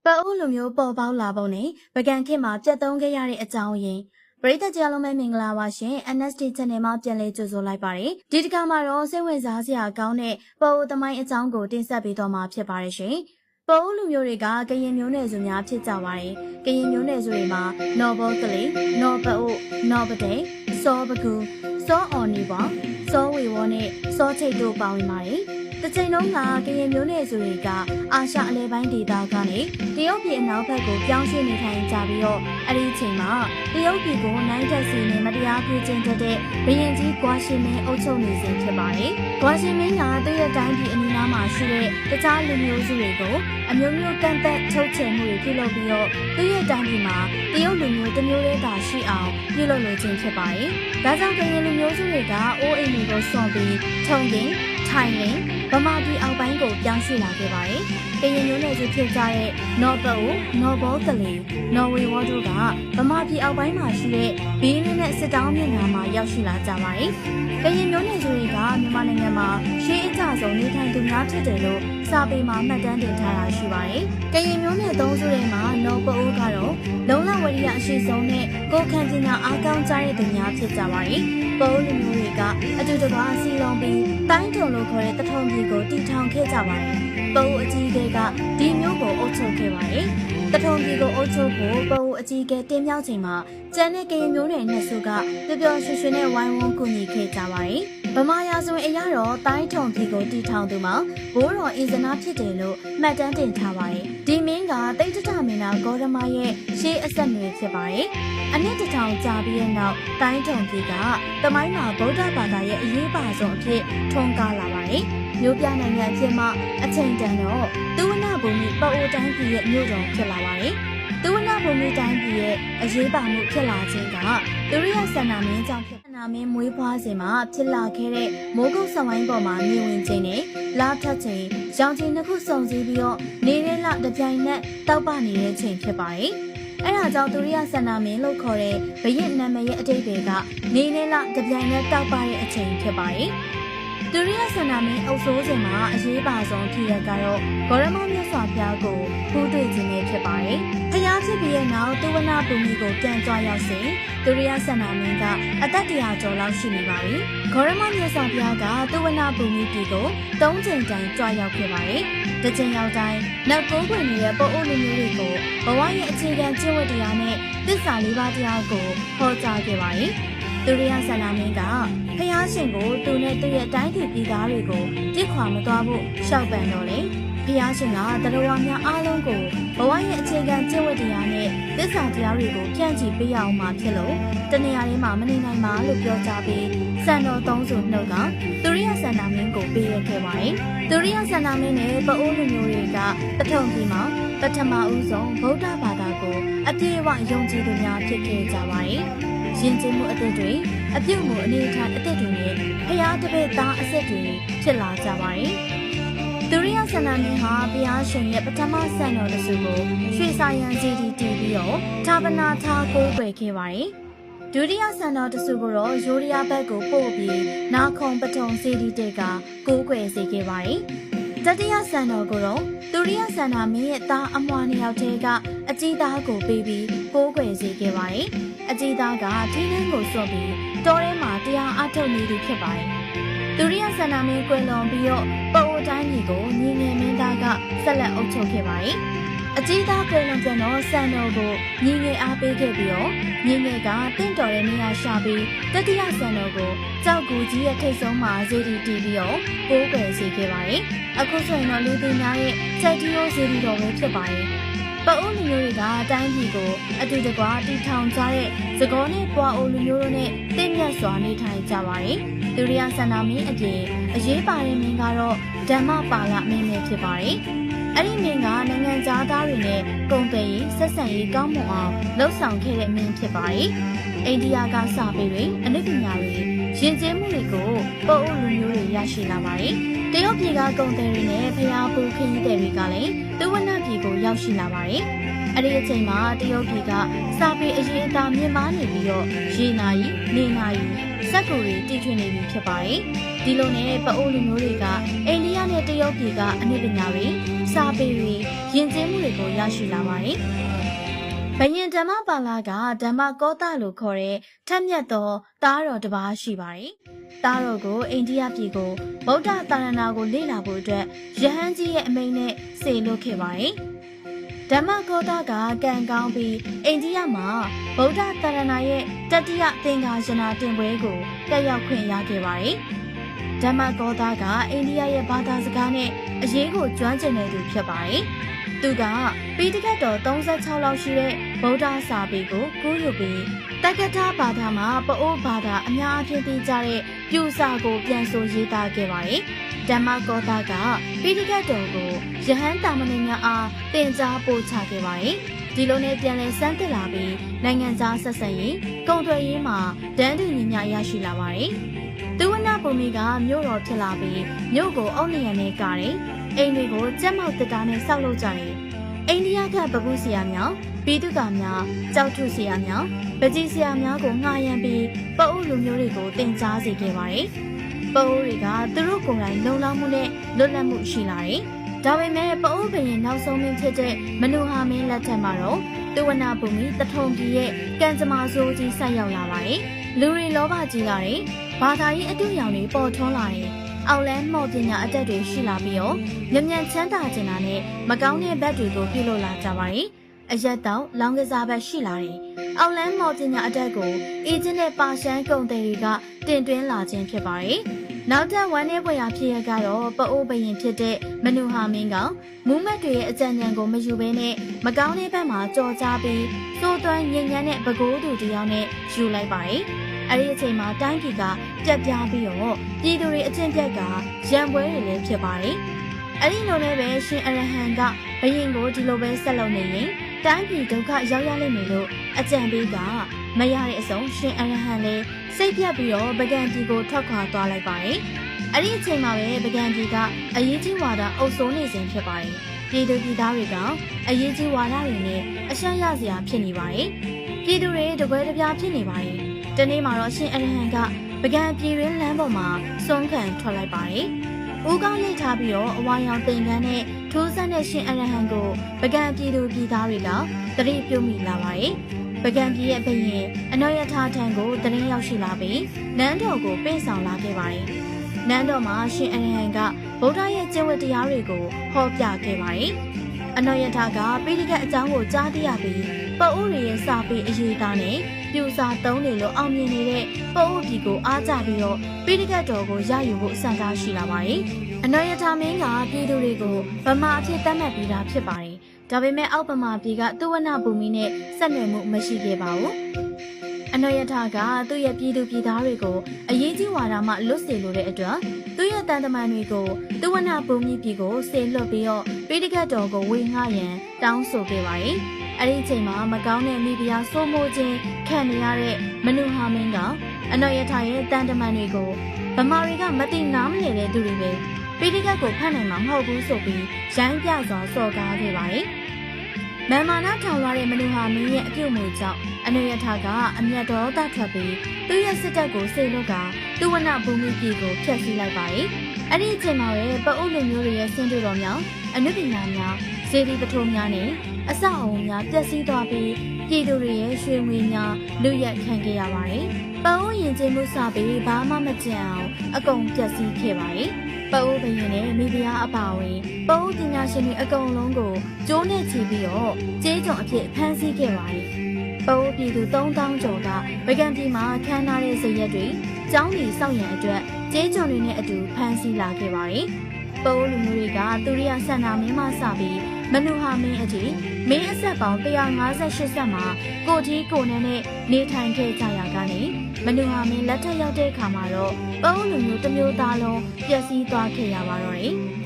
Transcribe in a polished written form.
ပအိုးလိုမျိုးပေါ်ပေါက်လာပုံနဲ့ပကံခေတ်မှာပြတ်သုံးခဲ့ရတဲ့အကြောင်းရင်းပရိသတ်ကြလုံးပဲမင်္ဂလာပါရှင် NST Channel မှာပြန်လည်ကြိုဆိုလိုက်ပါတယ်ဒီတစ်ခါမှာတော့စိတ်ဝင်စားစရာကောင်းတဲ့ပအိုးသမိုင်းအကြောင်းကိုတင်ဆက်ပေးတော့မှာဖြစ်ပါတယ်ရှင်ပအိုးလူမျိုးတွေကကရင်မျိုးနွယ်စုများဖြစ်ကြပါတယ်ကရင်မျိုးနွယ်စုတွေမှာနော်ဘောကလေးနော်ပအိုးနော်ပတဲ့စောပကူစောအော်နီပါစောဝေဝေါနဲ့စောချိတ်တို့ပါဝင်ပါတယ်တချိန်လုံးကကရင်မျိုးနွယ်စုတွေကအာရှအလဲပိုင်းဒေသကနေတရုတ်ပြည်အနောက်ဘက်ကိုပြောင်းရွှေ့နေထိုင်ကြပြီးတော့အဲ့ဒီအချိန်မှာတရုတ်ပြည်ကိုနိုင်တက်စီနဲ့မတရားပြုကျင့်တတ်တဲ့ဘုရင်ကြီးဂွာရှင်မင်းအုပ်ချုပ်နေစဉ်ဖြစ်ပါတယ်။ဂွာရှင်မင်းကသူ့ရဲ့တိုင်းပြည်အနီးနားမှာရှိတဲ့တခြားလူမျိုးစုတွေကိုအမျိုးမျိုးကန့်သက်ထုတ်ချယ်မှုတွေပြုလုပ်ပြီးတော့သူ့ရဲ့တိုင်းပြည်မှာတရုတ်လူမျိုးတစ်မျိုးတည်းသာရှိအောင်ပြုလုပ်လိုခြင်းဖြစ်ပါတယ်။ဒါကြောင့်ကရင်လူမျိုးစုတွေကအိုးအိမ်တွေကိုစွန့်ပြီးထုံကင်ထိုင်ရင်းဗမာပြည်အောက်ပိုင်းကိုပြောင်းရွှေ့လာခဲ့ပါတယ်။ကရင်မျိုးနွယ်စုဖြစ်ကြတဲ့နော်ပအိုနော်ဘောကလေးနော်ဝေဝေါတို့ကဗမာပြည်အောက်ပိုင်းမှာရှိတဲ့ဘီးလင်းနဲ့စစ်တောင်းမြစ်နာမှာရောက်ရှိလာကြပါတယ်။ကရင်မျိုးနွယ်စုတွေကမြန်မာနိုင်ငံမှာရှေးအကြဆုံးနေထိုင်သူများဖြစ်တယ်လို့စာပေမှာမှတ်တမ်းတင်ထားတာရှိပါတယ်။ကရင်မျိုးနွယ်သုံးစုတွေမှာနော်ပအိုကတော့လုံလဝရိယအရှိဆုံးနဲ့ကိုယ်ခံပညာအားကောင်းကြတဲ့သူများဖြစ်ကြပါတယ်။ပအိုလူမျိုးတွေကအတူတကွာစီလုံးပြီးတိုင်းထုံလို့ခေါ်တဲ့တထုံပြည်ကိုတည်ထောင်ခဲ့ကြပါတယ်။ပအိုအကြီးအကဲကဒီမျိုးကိုအုပ်ချုပ်ခဲ့ပါတယ်။တထုံပြည်ကိုအုပ်ချုပ်ဖို့ပအိုအကြီးအကဲတင်မြောက်ချိန်မှာကျန်တဲ့ကရင်မျိုးနွယ်နှစ်စုကပျော်ပျော်ရွှင်ရွှင်နဲ့ဝိုင်းဝန်းကူညီခဲ့ကြပါတယ်။ဗမာရာဇဝင်အရတော့တိုင်းထုံပြည်ကိုတည်ထောင်သူမှာဘိုးတော်အင်ဇနာဖြစ်တယ်လို့မှတ်တမ်းတင်ထားပါတယ်။ဒီမင်းကတိတ်တထမင်းသားဂေါရမရဲ့ရှေးအဆက်နွယ်ဖြစ်ပါတယ်။အနှစ်တစ်ထောင်ကြာပြီးတဲ့နောက်တိုင်းထုံပြည်ကတမိုင်းမှာဗုဒ္ဓဘာသာရဲ့အရေးပါဆုံးအဖြစ်ထွန်းကားလာပါတယ်။မြို့ပြနိုင်ငံအဖြစ်မှအချိန်တန်တော့သုဝဏ္ဏဘူမိပအိုတိုင်းပြည်ရဲ့မြို့တော်ဖြစ်လာပါတယ်။သုဝဏ္ဏဘူမိတိုင်းပြည်ရဲ့အရေးပါမှုဖြစ်လာခြင်းကသူရိယဆန္ဒမင်းကြောင့်ဖြစ်နာမင်းမွေးဖွားစဉ်မှာဖြစ်လာခဲ့တဲ့မိုးကုတ်ဆဝိုင်းပေါ်မှာနေဝင်ခြင်းနဲ့လာထက်ခြင်းရောင်ခြင်းတစ်ခုစုံစည်းပြီးတော့နေရဲလတပြိုင်နက်တောက်ပနေတဲ့ချိန်ဖြစ်ပါတယ်။အဲဒါကြောင့်သူရိယဆန္ဒမင်းလို့ခေါ်တဲ့ဘရင်နာမည်ရဲ့အတိတ်တွေကနေနေလတပြိုင်နက်တောက်ပတဲ့အချိန်ဖြစ်ပါတယ်။သူရိယဆန္ဒမင်းအုပ်စိုးစဉ်မှာအရေးပါဆုံးဖြစ်ရကတော့ဂေါရမမြတ်စွာဘုရားကိုဖူးတွေ့ခြင်းနဲ့ဖြစ်ပါတယ်။ဖျားဖြစ်ပြီးတဲ့နောက်သုဝဏ္ဏဘူမိကိုပြန်ကြွရောက်စဉ်သူရိယဆန္ဒမင်းကအသက်100ကျော်လောက်ရှိနေပါပြီ။ဂေါရမမြတ်စွာဘုရားကသုဝဏ္ဏဘူမိပြည်ကို3ချိန်တိုင်ကြွရောက်ခဲ့ပါတယ်။တစ်ချိန်ရောက်တိုင်းနောက်9ခွေနေတဲ့ပို့အိုလူမျိုးတွေကိုဘဝရဲ့အခြေခံကျင့်ဝတ်တရားနဲ့သစ္စာလေးပါးတရားကိုဟောကြားခဲ့ပါတယ်။သူရိယဆန္ဒမင်းကဖျားရှင်ကိုသူနဲ့သူ့ရဲ့တိုင်းပြည်ပြည်သားတွေကိုပြစ်ခွာမသွားဖို့ရှောက်ပန်တော့လေဖျားရှင်ကတရဝါများအားလုံးကိုဘဝရဲ့အခြေခံကျင့်ဝတ်တရားနဲ့သစ္စာတရားတွေကိုဖြန့်ချီပေးရအောင်မှဖြစ်လို့တနေရာလေးမှာမနေနိုင်ပါလို့ပြောကြပြီးစံတော်သုံးစုနှုတ်ကသူရိယဆန္ဒမင်းကိုပေးရခဲ့ပါတယ်သူရိယဆန္ဒမင်းနဲ့ပအိုးလူမျိုးတွေကတထုံပြည်မှာပထမဦးဆုံးဗုဒ္ဓဘာသာကိုအပြည့်အဝယုံကြည်သူများဖြစ်ခဲ့ကြပါတယ်ရင်ကျင်းမှုအသစ်တွေအပြုတ်မှုအနေထားအသစ်တွေနဲ့ဖျားတပည့်သားအဆက်တွေဖြစ်လာကြပါတယ်။သူရိယဆန္ဒမင်းဟာဘုရားရှင်ရဲ့ပထမဆန်တော်တစုကိုရွှေစာရန်စီတီတီပြီးတော့ဌာပနာထားကိုးကွယ်ခဲ့ပါတယ်။ဒုတိယဆန်တော်တစုကိုတော့ယိုရီးယားဘက်ကိုပို့ပြီးနာခုံပထုံစီတီတေကကိုးကွယ်စေခဲ့ပါတယ်။တတိယဆန်တော်ကိုတော့သူရိယဆန္ဒမင်းရဲ့သားအမွှာနှစ်ယောက်တည်းကအကြီးသားကိုပေးပြီးကိုးကွယ်စေခဲ့ပါတယ်။အကြီးသားကထင်းထင်းကိုစွန့်ပြီးတောထဲမှာတရားအထုတ်နေသူဖြစ်ပါတယ်။သူရိယဆန္ဒမင်းကွယ်လွန်ပြီးတော့ပအိုတိုင်းပြည်ကိုညီငယ်မင်းသားကဆက်လက်အုပ်ချုပ်ခဲ့ပါတယ်။အကြီးသားကွယ်လွန်ပြန်တော့ဆန်တော်ကိုညီငယ်အားပေးခဲ့ပြီးတော့ညီငယ်ကတင့်တော်တဲ့နေရာရှာပြီးတတိယဆန်တော်ကိုကြောက်ကူကြီးရဲ့ထိတ်ဆုံးမှာဇေဒီတီပြီးတော့ကိုးကွယ်စေခဲ့ပါတယ်။အခုဆိုရင်တော့လူသိများရဲ့ချက်တီယိုဇေဒီတော်ပဲဖြစ်ပါတယ်။ပအိုးလူမျိုးတွေကတိုင်းပြည်ကိုအတူတကွတည်ထောင်ကြတဲ့သကောနဲ့ပွားအိုလူမျိုးတို့နဲ့တင့်မြတ်စွာနေထိုင်ကြပါတယ်။သူရိယဆန္ဒမင်းအပြင်အရေးပါတဲ့မင်းကတော့ဓမ္မပါဠမင်းပဲဖြစ်ပါတယ်။အဲ့ဒီမင်းကနိုင်ငံသားတွေနဲ့ကုန်သွယ်ရေးဆက်ဆံရေးကောင်းမွန်အောင်လှုပ်ဆောင်ခဲ့တဲ့မင်းဖြစ်ပါတယ်။အိန္ဒိယကစာပေတွေအနုပညာတွေယဉ်ကျေးမှုတွေကိုပို့အိုလူမျိုးတွေရရှိလာပါတယ်။တရုတ်ပြည်ကကုန်သည်တွေနဲ့ဖျားပူခရီးသည်တွေကလည်းသုဝဏ္ဏပြည်ကိုရောက်ရှိလာပါတယ်။အဲ့ဒီအချိန်မှာတရုတ်ပြည်ကစာပေအရေးအသားမြင့်မားနေပြီးတော့ရေနာရီနေနာရီစက်ကူတွေတည်ထွင်နေပြီဖြစ်ပါတယ်။ဒီလိုနဲ့ပအိုးလူမျိုးတွေကအိန္ဒိယနဲ့တရုတ်ပြည်ကအနုပညာတွေစ စာပေတွေယဉ်ကျေးမှုတွေကိုရရှိလာပါတယ်။ဘယင်ဓမ္မပါဠကဓမ္မကောသလို့ခေါ်တဲ့ထက်မြက်သောသားတော်တစ်ပါးရှိပါတယ်။သားတော်ကိုအိန္ဒိယပြည်ကိုဗုဒ္ဓသာသနာကိုလေ့လာဖို့အတွက်ယဟန်ကြီးရဲ့အမိန့်နဲ့စေလွှတ်ခဲ့ပါတယ်။ဓမ္မကောသကကံကောင်းပြီးအိန္ဒိယမှာဗုဒ္ဓသာသနာရဲ့တတိယသင်္ဃာယနာတင်ပွဲကိုတက်ရောက်ခွင့်ရခဲ့ပါတယ်။ဓမ္မကောသကအိန္ဒိယရဲ့ဘာသာစကားနဲ့အရေးကိုကျွမ်းကျင်နေသူဖြစ်ပါတယ်။သူကပိဋကတ်တော်36လောက်ရှိတဲ့ဗုဒ္ဓစာပေကိုကူးယူပြီးတက္ကသဘာသာမှာပအိုးဘာသာအများအပြားသိကြတဲ့ပြူစာကိုပြန်ဆိုရေးသားခဲ့ပါတယ်။ဓမ္မကောသကပိဋကတ်တော်ကိုယဟန်တာမဏေများအားသင်ကြားပို့ချခဲ့ပါတယ်။ဒီလိုနဲ့ပြန်လည်စမ်းသစ်လာပြီးနိုင်ငံခြားဆက်ဆံရေးကုန်သွယ်ရေးမှာတန်းတူညီမျှရရှိလာပါတယ်။သူဝနဘူမိကမြို့တော်ဖြစ်လာပြီးမြို့ကိုအုတ်နရံနဲ့ကာတယ်။အိမ်တွေကိုကြက်မောက်တစ်တားနဲ့ဆောက်လုပ်ကြတယ်။အိန္ဒိယကပပုဆရာများပိတုကာများကြောက်ထုဆရာများပကြီးဆရာများကိုငှားရမ်းပြီးပအိုးလူမျိုးတွေကိုတင်ကြားစေခဲ့ပါတယ်။ပအိုးတွေကသူတို့ကိုယ်တိုင်လုံလောက်မှုနဲ့လွတ်လပ်မှုရှိလာတယ်။ဒါပေမဲ့ပအိုးဘရင်နောက်ဆုံးမင်းဖြစ်တဲ့မနုဟာမင်းလက်ထက်မှာတော့သူဝနဘူမိတထုံပြည်ရဲ့ကံကြမ္မာဆိုးကြီးဆက်ရောက်လာပါတယ်။လူတွေလောဘကြီးလာတယ်။ဘာသာရေးအတူရောင်တွေပေါ်ထွန်းလာတယ်။အောက်လန်းမော်ပညာအတက်တွေရှိလာပြီးတော့မြန်ချမ်းသာကျင်တာနဲ့မကောင်းတဲ့ဘက်တွေကိုပြုလုပ်လာကြပါတယ်။အရက်တော့လောင်းကစားဘက်ရှိလာတယ်။အောက်လန်းမော်ပညာအတက်ကိုအေဂျင့်နဲ့ပါရှန်ကုန်တယ်တွေကတင်သွင်းလာခြင်းဖြစ်ပါတယ်။နောက်ထပ်ဝမ်းနည်းဖွယ်ရာဖြစ်ရကတော့ပအိုးဘရင်ဖြစ်တဲ့မနုဟာမင်းကမူးမက်တွေရဲ့အကြံဉာဏ်ကိုမယူဘဲနဲ့မကောင်းတဲ့ဘက်မှာကြော်ကြားပြီးစိုးသွမ်းညဉ့်ညမ်းတဲ့ပကိုးသူတယောက်နဲ့ယူလိုက်ပါတယ်။အဲ့ဒီအချိန်မှာတိုင်းပြည်ကပြတ်ပြားပြီးတော့ပြည်သူတွေအကျင့်ပြတ်ကရံပွဲတွေလည်းဖြစ်ပါတယ်။အဲ့ဒီလိုနဲ့ပဲရှင်အရဟံကဘယင်ကိုဒီလိုပဲဆက်လုပ်နေရင်တိုင်းပြည်ဒုက္ခရောက်ရလိမ့်မယ်လို့အကြံပေးကမရတဲ့အဆုံးရှင်အရဟံလည်းစိတ်ပြတ်ပြီးတော့ပကံပြည်ကိုထွက်ခွာသွားလိုက်ပါတယ်။အဲ့ဒီအချိန်မှာပဲပကံပြည်ကအရေးကြီးဝါဒအုပ်စိုးနေစဉ်ဖြစ်ပါတယ်။ပြည်သူပြည်သားတွေကအရေးကြီးဝါဒတွေနဲ့အရှက်ရစရာဖြစ်နေပါတယ်။ပြည်သူတွေတကွဲတပြားဖြစ်နေပါတယ်။ဒီနေ့မှာတော့ရှင်အရဟံကပကံပြည်ရင်းလမ်းပေါ်မှာဆုံးခံထွက်လိုက်ပါတယ်။ဦးကောင်းရိတ်ထားပြီးတော့အဝါရောင်တင်ကန်းနဲ့ထိုးစက်တဲ့ရှင်အရဟံကိုပကံပြည်သူပြည်သားတွေကတတိပြုမိလာပါတယ်။ပကံပြည်ရဲ့ဘရင်အနောယထာထံကိုတရင်ရောက်ရှိလာပြီးနန်းတော်ကိုပင့်ဆောင်လာခဲ့ပါတယ်။နန်းတော်မှာရှင်အရဟံကဗုဒ္ဓရဲ့ကျင့်ဝတ်တရားတွေကိုဟောပြခဲ့ပါတယ်။အနောယထာကပိဋကတ်အကြောင်းကိုကြားသိရပြီးပအိုးတွေရဲ့စာပေအရေးသားနဲ့ပြူစာသုံးနေလို့အောင်မြင်နေတဲ့ပအိုးပြည်ကိုအားကြပြီးတော့ပိဋကတ်တော်ကိုရယူဖို့စံကားရှိလာပါတယ်။အနောယထာမင်းကပြည်သူတွေကိုဗမာအဖြစ်သတ်မှတ်ပြီးသားဖြစ်ပါတယ်။ဒါပေမဲ့အောက်ဗမာပြည်ကသူဝနဘူမိနဲ့ဆက်နွယ်မှုမရှိခဲ့ပါဘူး။အနောယထာကသူ့ရဲ့ပြည်သူပြည်သားတွေကိုအရေးကြီးဝါဒမှလွတ်စေလိုတဲ့အတွက်သူ့ရဲ့တန်တမန်တွေကိုသူဝနဘူမိပြည်ကိုဆေလွတ်ပြီးတော့ပိဋကတ်တော်ကိုဝေငှရန်တောင်းဆိုခဲ့ပါတယ်။အဲ့ဒီအချိန်မှာမကောင်းတဲ့မိဖုရားစိုးမိုးခြင်းခံနေရတဲ့မနုဟာမင်းကအနောယထာရဲ့တန်တမန်တွေကိုဗမာတွေကမသိနားမလည်တဲ့သူတွေပဲပိဋကတ်ကိုဖတ်နိုင်မှာမဟုတ်ဘူးဆိုပြီးရိုင်းပြစွာစော်ကားခဲ့ပါတယ်။မန်မာနာထောင်လာတဲ့မနုဟာမင်းရဲ့အပြုတ်မှုကြောင့်အနောယထာကအမျက်တော်တထွက်ပြီးသူ့ရဲ့စစ်တပ်ကိုစေလွတ်ကသူဝနဘူမိပြည်ကိုဖျက်ဆီးလိုက်ပါတယ်။အဲ့ဒီအချိန်မှာပဲပအိုးလူမျိုးတွေရဲ့ဆင်းတွေတော်များအနုပညာများစေတီပထိုးများနဲ့အဆောက်အအုံများပျက်စီးသွားပြီးပြည်သူတွေရဲ့ရွှေငွေများလူရက်ခံခဲ့ရပါတယ်။ပအိုးရင်ကျင်းမှုစပြီးဘာမှမကြံအောင်အကုန်ပျက်စီးခဲ့ပါတယ်။ပအိုးဘရင်နဲ့မိဖုရားအပါအဝင်ပအိုးပညာရှင်တွေအကုန်လုံးကိုကျိုးနဲ့ချီပြီးတော့ကျေးကျွန်အဖြစ်ဖမ်းဆီးခဲ့ပါတယ်။ပအိုးပြည်သူ3000ကျော်ကဗကံပြည်မှာခမ်းနားတဲ့ဇရက်တွေကျောင်းတွေစောင့်ရန်အတွက်ကျေးကျွန်တွေနဲ့အတူဖမ်းဆီးလာခဲ့ပါတယ်။ပအိုးလူမျိုးတွေကသူရိယဆန္ဒမင်းမစပြီးမနုဟာမင်းအထိမင်းအဆက်ပေါင်း158ဆက်မှာကိုထီးကိုနဲ့နေထိုင်ခဲ့ကြရကနေမနုဟာမင်းလက်ထက်ရောက်တဲ့အခါမှာတော့ပအိုးလူမျိုးတစ်မျိုးသားလုံးပျက်စီးသွားခဲ့ရပါတော့တယ်။